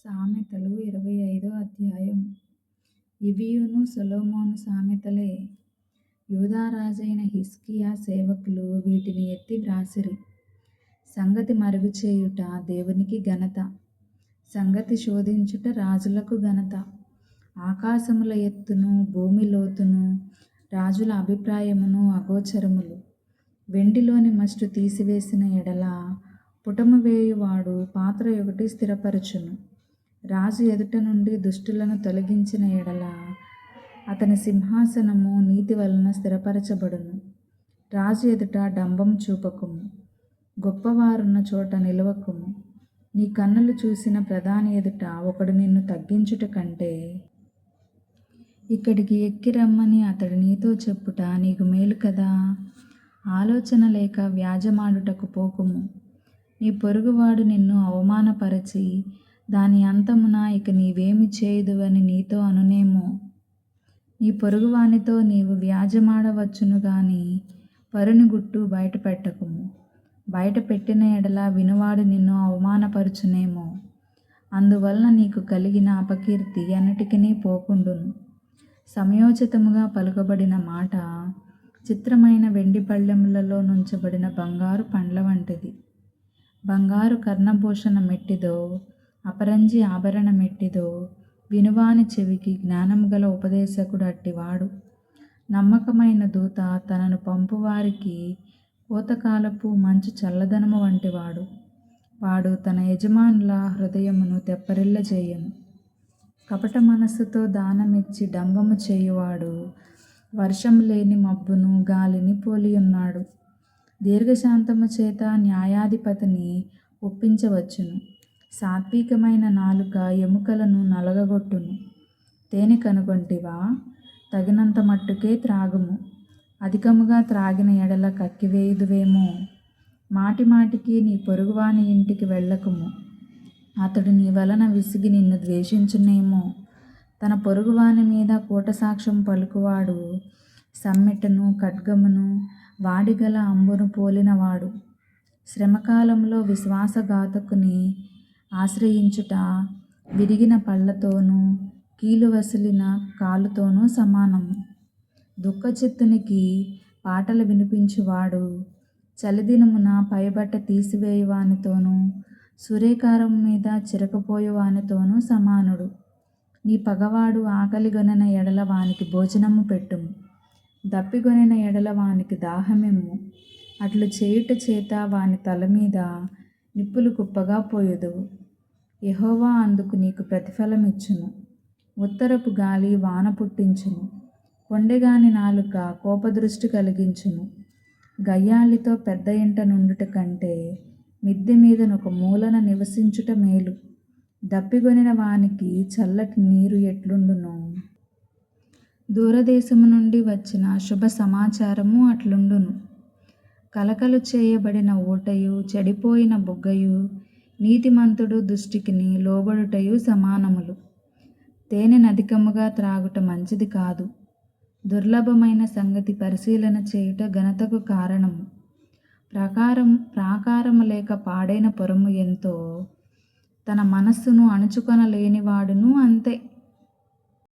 సామెతలు 25వ అధ్యాయం. ఇవియును సొలొమోను సామెతలే. యూదా రాజైన హిజ్కియా సేవకులు వీటిని ఎత్తి వ్రాసిరి. సంగతి మరుగుచేయుట దేవునికి ఘనత, సంగతి శోధించుట రాజులకు ఘనత. ఆకాశముల ఎత్తును భూమి లోతును రాజుల అభిప్రాయమును అగోచరములు. వెండిలోని మస్టు తీసివేసిన ఎడల పుటము వేయువాడు పాత్ర ఒకటి స్థిరపరచును. రాజు ఎదుట నుండి దుష్టులను తొలగించిన ఎడల అతని సింహాసనము నీతి వలన స్థిరపరచబడును. రాజు ఎదుట డంబం చూపకుము, గొప్పవారున్న చోట నిలవకుము. నీ కన్నులు చూసిన ప్రధాని ఎదుట ఒకడు నిన్ను తగ్గించుట కంటే ఇక్కడికి ఎక్కి రమ్మని అతడు నీతో చెప్పుట నీకు మేలు కదా. ఆలోచన లేక వ్యాజమాడుటకు పోకుము. నీ పొరుగువాడు నిన్ను అవమానపరచి దాని అంతమున ఇక నీవేమి చేయుదువని నీతో అనునేమో. నీ పొరుగువానితో నీవు వ్యాజమాడవచ్చును గాని పరుని గుట్టు బయట పెట్టకుము. బయట పెట్టిన ఎడల వినువాడు నిన్ను అవమానపరచునేమో. అందువలన నీకు కలిగిన అపకీర్తి ఎన్నటికినీ పోకుండును. సమయోచితముగా పలుకబడిన మాట చిత్రమైన వెండి పళ్ళెములలో నుంచబడిన బంగారు పండ్ల వంటిది. బంగారు కర్ణభూషణ మెట్టిదో అపరంజి ఆభరణ మెట్టిదో వినువాని చెవికి జ్ఞానము గల ఉపదేశకుడు అట్టివాడు. నమ్మకమైన దూత తనను పంపువారికి కోతకాలపు మంచు చల్లదనము వంటివాడు. వాడు తన యజమానుల హృదయమును తెప్పరిల్లజేయును. కపట మనస్సుతో దానమిచ్చి డంబము చేయువాడు వర్షం లేని మబ్బును గాలిని పోలియున్నాడు. దీర్ఘశాంతము చేత న్యాయాధిపతిని ఒప్పించవచ్చును. సాత్వికమైన నాలుక ఎముకలను నలగగొట్టును. తేనె కనుగొంటివా? తగినంత మట్టుకే త్రాగుము. అధికముగా త్రాగిన ఎడల కక్కివేయుదువేమో. మాటిమాటికి నీ పొరుగువాని ఇంటికి వెళ్ళకుము. అతడు నీ వలన విసిగి నిన్ను ద్వేషించునేమో. తన పొరుగువాని మీద కూటసాక్ష్యం పలుకువాడు సమ్మెటను ఖడ్గమును వాడిగల అంబును పోలినవాడు. శ్రమకాలంలో విశ్వాసఘాతకుని ఆశ్రయించుట విరిగిన పళ్ళతోనూ కీలు వసిలిన కాలుతోనూ సమానము. దుఃఖచిత్తునికి పాటలు వినిపించువాడు చలిదినమున పైబట్ట తీసివేయువానితోనూ సూరేకారం మీద చిరకపోయువానితోనూ సమానుడు. నీ పగవాడు ఆకలిగొనిన ఎడల వానికి భోజనము పెట్టుము. దప్పిగొనిన ఎడల వానికి దాహమిమ్ము. అట్లు చేయుట చేత వాని తల మీద నిప్పులు కుప్పగా పోయుదువు. యెహోవా అందుకు నీకు ప్రతిఫలమిచ్చును. ఉత్తరపు గాలి వాన పుట్టించును. కొండెగాని నాలుక కోపదృష్టి కలిగించును. గయ్యాళితో పెద్ద ఇంట నుండుట కంటే మిద్దె మీదనొక మూలన నివసించుట మేలు. దప్పిగొనిన వానికి చల్లటి నీరు ఎట్లుండునో దూరదేశము నుండి వచ్చిన శుభ సమాచారము అట్లుండును. కలకలు చేయబడిన ఊటయు చెడిపోయిన బుగ్గయు నీతిమంతుడు దృష్టికిని లోబడుటయు సమానములు. తేనె నధికముగా త్రాగుట మంచిది కాదు. దుర్లభమైన సంగతి పరిశీలన చేయుట ఘనతకు కారణము. ప్రాకారము లేక పాడైన పురము ఎంతో, తన మనస్సును అణుచుకొనలేనివాడును అంతే.